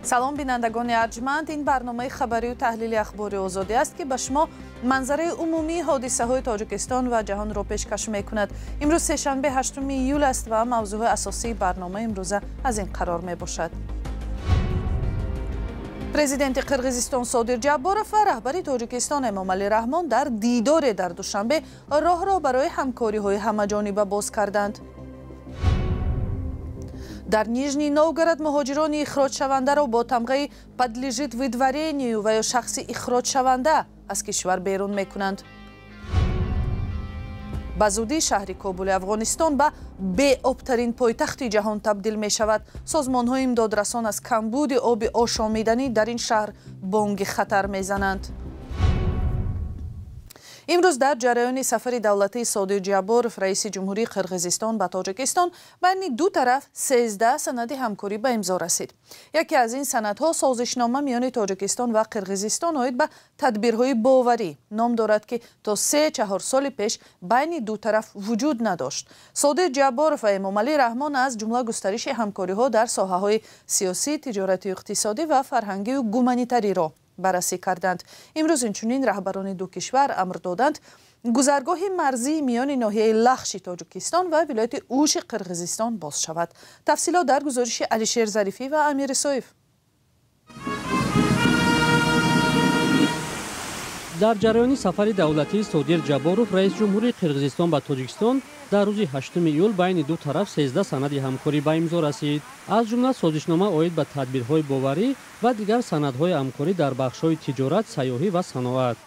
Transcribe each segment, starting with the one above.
سلام بینندگان ارجمند، این برنامه خبری و تحلیل اخباری آزادی است که به شما منظره عمومی حادثه های تاجیکستان و جهان را پیشکش میکند. امروز سه‌شنبه 8 ایول است و موضوع اساسی برنامه امروزه از این قرار می باشد. پرزیدنت قرقیزستان صادر جبارов و رهبر تاجیکستان امامعلی رحمان در دیدار در دوشنبه راه را برای همکاری های همه‌جانبه باز کردند. در نیژنی نوگород مهاجران اخراج شونده را با تمغه подлежит выдворению و یا شخص اخراج شونده از کشور بیرون میکنند. به زودی شهر کابل افغانستان به بی‌آب‌ترین پایتخت جهان تبدیل می شود. سازمان های امدادرسان از کمبود آب آشامیدنی در این شهر بانگ خطر می زنند. امروز در جریان سفر دولتی صادر جبارов رئیس جمهوری قرقیزستان به تاجیکستان بین دو طرف 13 سند همکاری به امضا رسید. یکی از این سندها سازشنامه میان تاجیکستان و قرقیزستان آید به تدبیرهای باوری نام دارد که تا 3-4 سال پیش بین دو طرف وجود نداشت. صادر جبارов و امامعلی رحمان از جمله گسترش همکاری ها در ساحه های سیاسی، تجارتی، اقتصادی و فرهنگی و گومانیتری را بررسی کردند. امروز اینچنین رهبران دو کشور امر دادند گذرگاه مرزی میان ناحیه لخش تاجیکستان و ولایت اوش قرقیزستان باز شود. تفصیلات در گزارش علیشیر ظریفی و امیر سایف. در جریان سفر دولتی صادر جبارов رئیس جمهوری قرقیزستان به تاجیکستان در روز 8 ایول بین دو طرف 13 سند همکاری به امضا رسید. از جمله سازشنامه آید به تدبیرهای باوری و دیگر سندهای همکاری در بخش‌های تجارت، سیاحی و صنعت.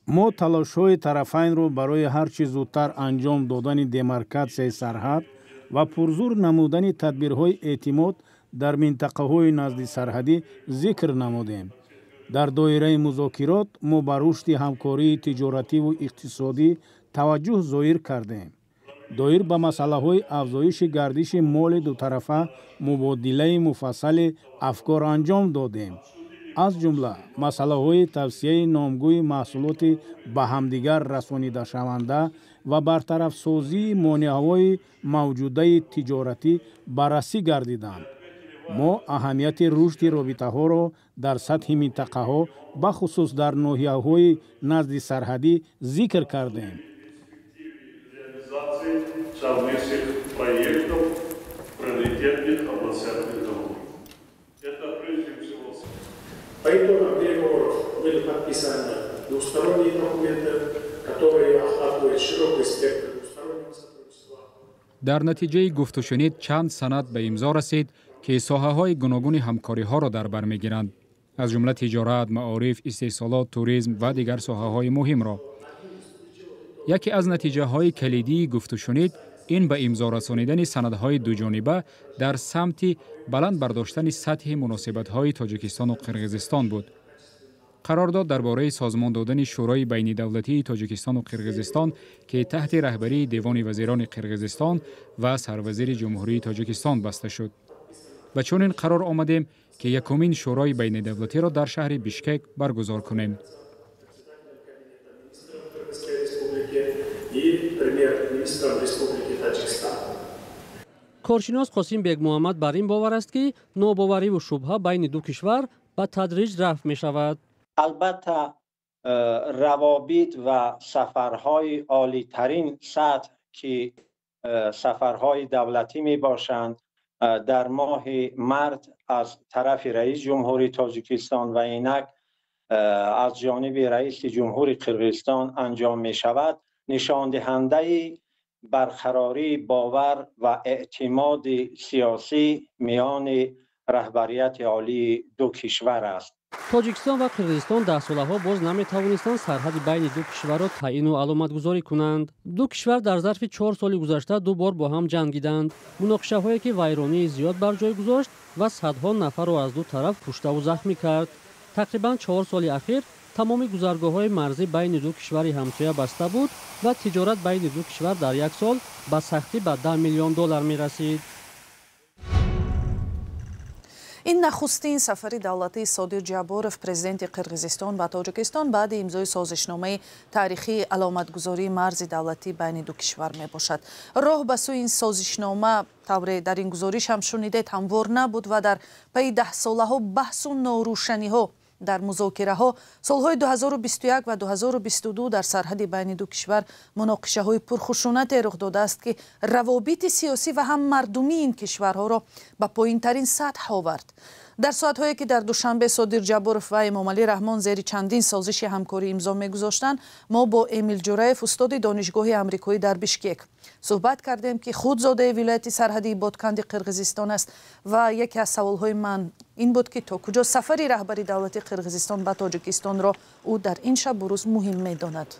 ما تلاش‌های طرفین را برای هر چه زودتر انجام دادن دمارکاسیای سرحد و پرزور نمودن تدبیرهای اعتماد در منطقه‌های نزد سرحدی ذکر نمودیم. در دایره مذاکرات ما به رشد همکاری تجارتی و اقتصادی توجه ظاهر کردیم. دایر به مسئله‌های افزایش گردش مال دو طرفه مبادله مفصل افکار انجام دادیم. از جمله مسئله‌های توسعه نامگوی محصولات به همدیگر رسانیده شونده و برطرف سازی مانع‌های موجوده تجارتی بررسی گردیدند. ما اهمیت رشد رابطه‌ها را در سطح منطقه‌ها به خصوص در ناحیه‌های نزد سرحدی ذکر کردیم. По итогам переговоров были подписаны двусторонние документы, которые охватывают широкий спектр двустороннего сотрудничества. در نتیجه گفت و شنید چند سند به امضا رسید که ساحه‌های گوناگون همکاری‌ها را در بر می‌گیرند، از جمله تجارت، معارف، استحصالات، توریسم و دیگر ساحه‌های مهم را. یکی از نتیجه‌های کلیدی گفت و شنید این به امضا رسانیدن سندهای دوجانبه در سمت بلند برداشتن سطح مناسبت‌های تاجیکستان و قرقیزستان بود. قرارداد درباره سازمان دادن شورای بین دولتی تاجیکستان و قرقیزستان که تحت رهبری دیوان وزیران قرقیزستان و سروزیر جمهوری تاجیکستان بسته شد. و چون این قرار آمدیم که یکمین شورای بین دولتی را در شهر بیشکک برگزار کنیم. کارشناس قاسم بیگ محمد بر این باور است که ناباوری و شبهه بین دو کشور به تدریج رفع می شود. البته روابط و سفرهای عالی ترین سطح که سفرهای دولتی می باشند در ماه مارس از طرف رئیس جمهوری تاجیکستان و اینک از جانب رئیس جمهوری قرقیزستان انجام می شود نشان دهنده برقراری باور و اعتماد سیاسی میان رهبریت عالی دو کشور است. تاجیکستان و قرقیزستان 10 سالها باز نمی‌توانستند سرحد بین دو کشور را تعیین و علامتگذاری کنند. دو کشور در ظرف 4 سال گذشته دو بار با هم جنگیدند. مناقشه‌هایی که ویرانی زیاد بر جای گذاشت و صدها نفر را از دو طرف کشته و زخمی کرد. تقریباً 4 سال اخیر تمام گذرگاه‌های مرزی بین دو کشور همسایه بسته بود و تجارت بین دو کشور در یک سال به سختی به $10 میلیون می‌رسید. این نخستین سفر دولتی صادق جابورов پرزیدنت قرقیزستان به تاجیکستان بعد امضای سازشنامه تاریخی علامتگذاری مرز دولتی بین دو کشور می باشد. راه به سوی این سازشنامه طور در این گزارش هم شنیدید هموار نبود و در پی 10 ساله ها بحث و ناروشنی ها در مذاکره ها سالهای 2021 و 2022 در سرحد بین دو کشور مناقشه های پرخشونت رخ داده است که روابط سیاسی و هم مردمی این کشورها را به پایین ترین سطح آورد. در ساعت‌هایی که در دوشنبه صادق جابورов و امامعلی رحمان زیر چندین سازش همکاری امضا می‌گذاشتند، ما با امیل جورایف استاد دانشگاه آمریکایی در بیشکک صحبت کردیم که خودزاده ولایت سرحدی بادکنده قرقیزستان است و یکی از سوال‌های من این بود که تا کجا سفری رهبری دولت قرقیزستان به تاجیکستان را او در این شب و روز مهم می‌داند.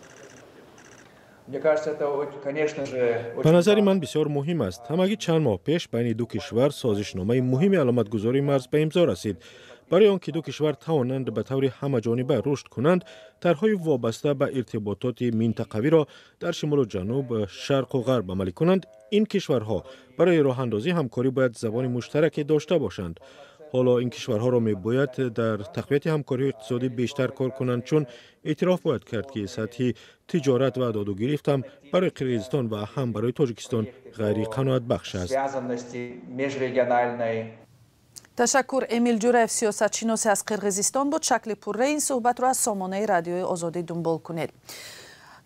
به نظر من بسیار مهم است. همگی چند ماه پیش بین دو کشور سازشنامه مهم علامتگذاری مرز به امضا رسید. برای آنکه دو کشور توانند به طور همه‌جانبه رشد کنند، طرح‌های وابسته به ارتباطات منطقوی را در شمال و جنوب، شرق و غرب عملی کنند، این کشورها برای راه اندازی همکاری باید زبان مشترک داشته باشند. حالا این کشورها را می‌باید در تقویت همکاری اقتصادی بیشتر کار کنند، چون اعتراف باید کرد که سطح تجارت و داد و گرفت هم برای قرقیزستان و هم برای تاجیکستان غیر قناعت بخش است. تشکر. امیل جورایف سیاستشناس از قرقیزستان بود. شکل پرره این صحبت را از سامانه رادیوی آزادی دنبال کنید.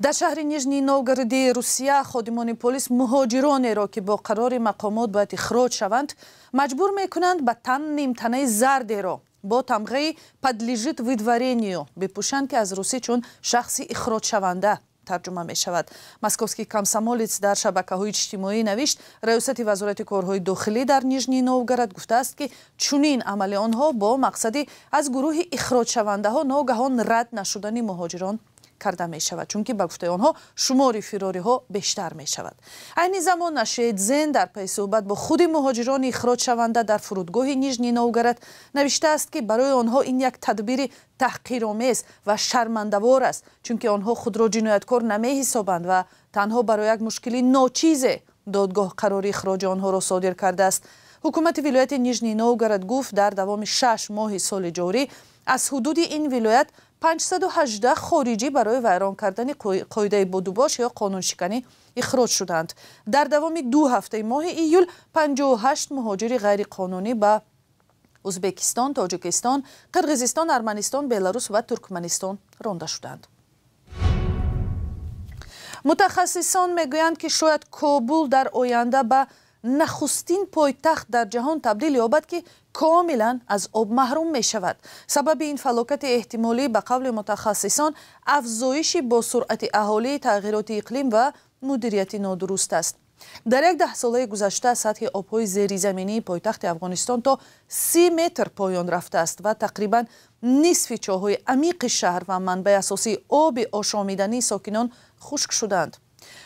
در شهر نیژنی نوگردی روسیه خادمان پلیس مهاجرانی را که با قرار مقامات باید اخراج شوند مجبور میکنند به تن نیمتنه زردی را با تمغه подлежит выдворению بپوشند که از روسی چون شخصی اخراج شونده ترجمه می شود. مسکوفسکی کامسомолец در شبکه‌های اجتماعی نوشت رئیست وزارت کارهای داخلی در نیژنی نوگراد گفته است که چنین عمل آنها با مقصدی از گروه اخراج شونده ها ناگهان رد نشدن مهاجران کرده می شود، چون که به گفته آنها شمار فراری ها بیشتر می شود. این زمان نشید زن در پی صحبت با خود مهاجران اخراج شونده در فرودگاه نیژنی نوگراد نوشته است که برای آنها این یک تدبیر تحقیرآمیز و شرمنده‌وار است، چون که آنها خود را جنایتکار نمی حسابند و تنها برای یک مشکلی ناچیز دادگاه قرار اخراج آنها را صادر کرده است. حکومت ولایت نیژنی نوگراد گفت در دوام 6 ماه سال جاری از حدود این ولایت 518 خارجی برای ویران کردن قاعده بدوباش یا قانون شکنی اخراج شدند. در دوام 2 هفته ماه ایول 58 مهاجر غیر قانونی به ازبکستان، تاجیکستان، قرقیزستان، ارمنستان، بلاروس و ترکمنستان رانده شدند. متخصصان میگویند که شاید کابل در آینده به نخستین پایتخت در جهان تبدیل یابد که کاملا از آب محروم می شود. سبب این فلاکت احتمالی به قول متخصصان افزایش با سرعت اهالی، تغییرات اقلیم و مدیریت نادرست است. در 10 ساله گذشته سطح آبهای زیرزمینی پایتخت افغانستان تا 30 متر پایان رفته است و تقریبا نصف چاه‌های عمیق شهر و منبع اساسی آب آشامیدنی ساکنان خشک شدند.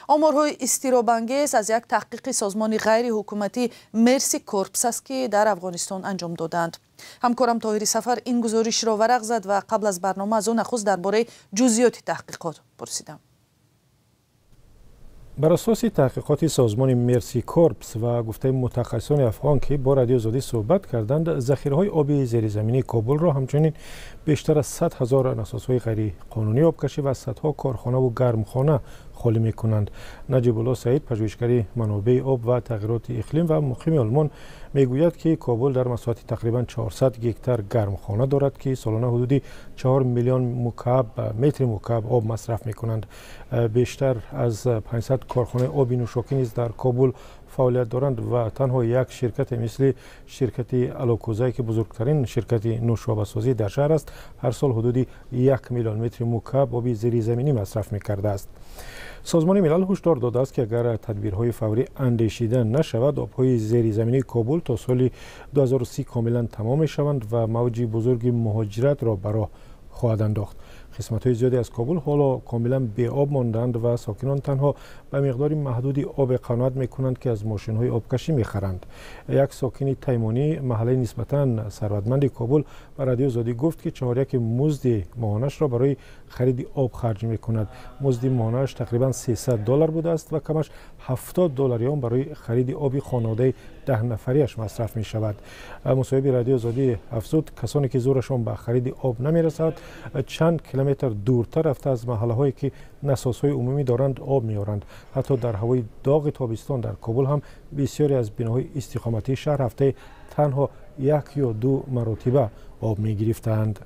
آمارهای اضطراب‌انگیز از یک تحقیق سازمان غیر حکومتی مرسی کورپس است که در افغانستان انجام دادند. همکارم طاهری سفر این گزارش را ورق زد و قبل از برنامه از اون نخست درباره جزئیات تحقیقات پرسیدم. بر اساس تحقیقات سازمان مرسی کورپس و گفته متخصصان افغان که با رادیو آزادی صحبت کردند، ذخیره‌های آبی زیرزمینی کابل را همچنین بیشتر از 100,000 نسازهای غیر قانونی آبکشی و صدها کارخانه و گرمخانه خالی می‌کنند. نجیب الله سعید، پژوهشگر منابع آب و تغییرات اقلیم و مقیم آلمان، میگوید که کابل در مساحت تقریبا 400 گیگتر گرمخانه دارد که سالانه حدود 4 میلیون متر مکعب آب مصرف می‌کنند. بیشتر از 500 کارخانه آب نوشاکی نیز در کابل فعالیت دارند و تنها یک شرکت مثل شرکت الاکوزای که بزرگترین شرکت نوشابه‌سازی در شهر است، هر سال حدود 1 میلیون متر مکعب آب زیرزمینی مصرف می‌کرده است. سازمان ملل هشدار داده است که اگر تدبیرهای فوری اندیشیده نشود، آبهای زیرزمینی کابل تا سال 2030 کاملا تمام شوند و موج بزرگ مهاجرت را به راه خواهد انداخت. قسمت‌های زیادی از کابل حالا کاملا بی آب ماندند و ساکنان تنها به مقدار محدودی آب قناعت می‌کنند که از ماشین‌های آبکشی می‌خرند. یک ساکن تیمانی محله نسبتاً ثروتمند کابل به رادیو آزادی گفت که 4 مزد ماهانش را برای خرید آب خرج می‌کند. مزد ماهانش تقریباً $300 بوده است و کمش $70 برای خرید آب خانواده 10 نفریش مصرف می شود. مصاحب رادیو آزادی افزود کسانی که زورشان به خرید آب نمی رسد چند کیلومتر دورتر رفته از محله هایی که نساس های عمومی دارند آب می آورند. حتی در هوای داغ تابستان در کابل هم بسیاری از بناهای استقامتی شهر هفته تنها 1 یا 2 مرتبه آب می گرفتند.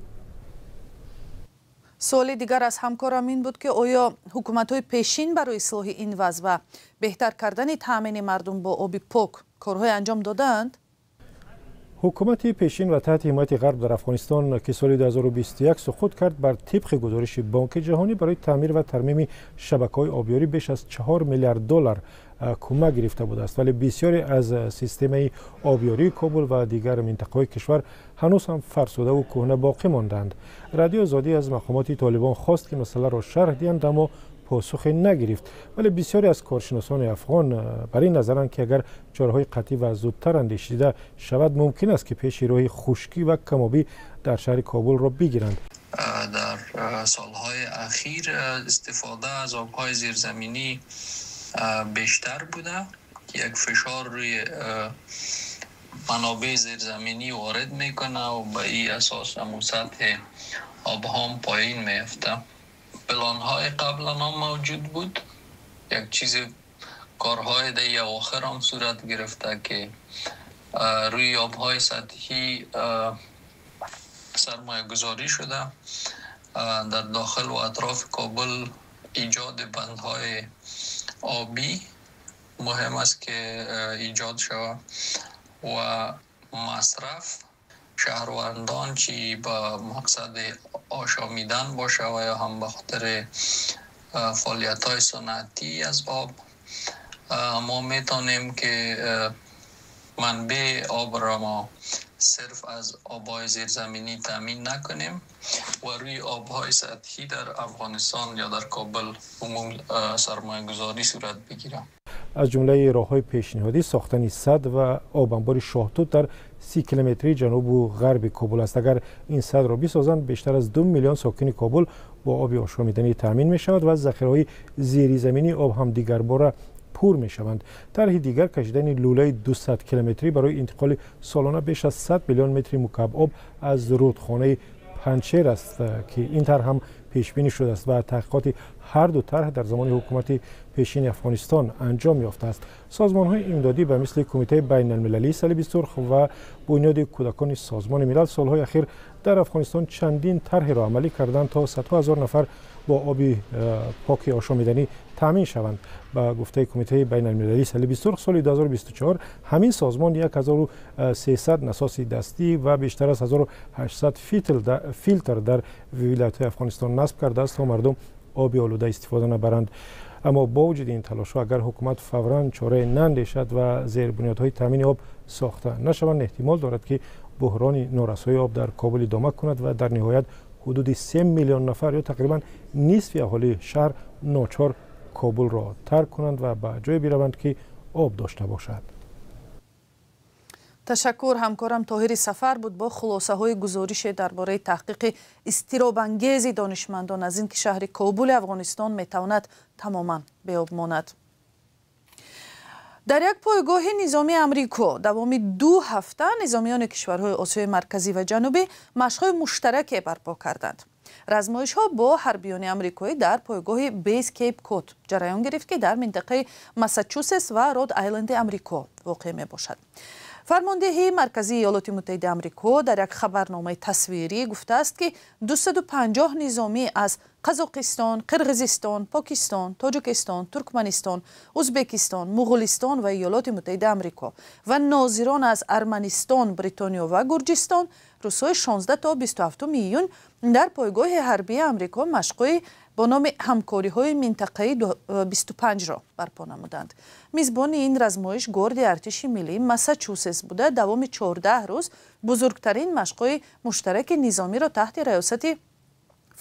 سوال دیگر از همکارم این بود که آیا حکومت‌های پیشین برای اصلاح این وضع و بهتر کردن تامین مردم با آب پاک کارهای انجام دادند؟ حکومت پیشین و تحت حمایت غرب در افغانستان که سال 2021 سقوط کرد بر طبق گزارش بانک جهانی برای تعمیر و ترمیم شبکه‌های آبیاری بیش از $4 میلیارد کمک گرفته بوده است، ولی بسیاری از سیستم آبیاری کابل و دیگر مناطق کشور هنوز هم فرسوده و کهنه باقی ماندند. رادیو آزادی از مقامات طالبان خواست که مسئله را شرح دهند اما پاسخ نگرفت، ولی بسیاری از کارشناسان افغان برای نظرند که اگر چاره‌های قطعی و زودتر اندیشیده شود ممکن است که پیش روی خشکی و کم‌آبی در شهر کابل را بگیرند. در سالهای اخیر استفاده از آبهای زیرزمینی بیشتر بوده، یک فشار روی منابع زیرزمینی وارد میکنه و به این اساس هم سطح آبها هم پایین میفته. پلان‌های قبلا هم موجود بود، یک چیز کارهای دیگه آخر هم صورت گرفته که روی آبهای سطحی سرمایه گذاری شده در داخل و اطراف کابل. ایجاد بندهای آبی مهم است که ایجاد شود و مصرف شهروندان چی با مقصد آشامیدن باشه و یا هم به خاطر فعالیت‌های صنعتی از آب ما میتونیم که منبع آب را ما صرف از آب‌های زیرزمینی تامین نکنیم و روی آب‌های سطحی در افغانستان یا در کابل عموم سرمایه گذاری صورت بگیرد. از جمله راه‌های پیشنهادی ساختن سد و آب انبار شاهتوت در 30 کیلومتری جنوب و غرب کابل است. اگر این سد را بسازند بیشتر از 2 میلیون ساکن کابل با آب آشامیدنی تامین می شود و ذخیره‌های زیری زمینی آب هم دیگر باره پر می شوند. طرح دیگر کشیدن لوله 200 کیلومتری برای انتقال سالانه بیش از 100 میلیون متر مکعب آب از رودخانه پنچیر است که این طرح هم پیش بینی شده است و تحقیقات هر دو طرح در زمان حکومت پیشین افغانستان انجام یافته است. سازمان‌های امدادی به مثل کمیته بین المللی صلیب سرخ و بنیاد کودکان سازمان ملل سالهای اخیر در افغانستان چندین طرح را عملی کردند تا صدها هزار نفر با آب پاک آشامیدنی تامین شوند. با گفته کمیته بین المللی صلیب سرخ سال 2024 همین سازمان 1300 نساس دستی و بیشتر از 1800 فیلتر در ولایت‌های افغانستان نصب کرده است تا مردم آب آلوده استفاده نبرند. اما با وجود این تلاش اگر حکومت فوراً چاره نندیشد و زیربنیادهای تامین آب ساخته نشوند احتمال دارد که بحران نارسایی آب در کابل ادامه کند و در نهایت حدود 3 میلیون نفر یا تقریباً نصف اهالی شهر ناچار کابل را ترک کنند و به جای بروند که آب داشته باشد. تشکر. همکارم طاهر سفر بود با خلاصه های گزارش درباره تحقیق اضطراب‌انگیز دانشمندان از اینکه شهر کابل افغانستان میتواند تماما به آب ماند. در یک پایگاه نظامی امریکا دوام 2 هفته نظامیان کشورهای آسیای مرکزی و جنوبی مشق‌های مشترک برپا کردند. رزمایش‌ها با حربیان آمریکایی در پایگاه بیس کیپ کوت جریان گرفت که در منطقه ماساچوست و رود آیلند آمریکا واقع میباشد. فرماندهی مرکزی ایالات متحده آمریکا در یک خبرنامه تصویری گفته است که 250 نظامی از قزاقستان، قرقیزستان، پاکستان، تاجیکستان، ترکمنستان، ازبکستان، مغولستان و ایالات متحده آمریکا و ناظران از ارمنستان، بریتانیا و گرجستان روزهای 16 تا 27 میلیون در پایگاه حربی آمریکا مشق‌های با نام همکاری‌های منطقه‌ای 25 را برپا نمودند. میزبان این رزمایش گارد ارتش ملی ماساچوست بوده. دوام 14 روز بزرگترین مشق‌های مشترک نظامی را تحت ریاست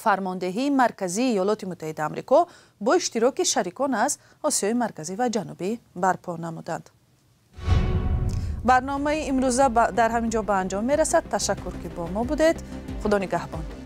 فرماندهی مرکزی ایالات متحده آمریکا با اشتراک شریکان از آسیای مرکزی و جنوبی برپا نمودند. برنامه امروزه در همینجا به انجام میرسد. تشکر که با ما بودید. خدا نگهبان.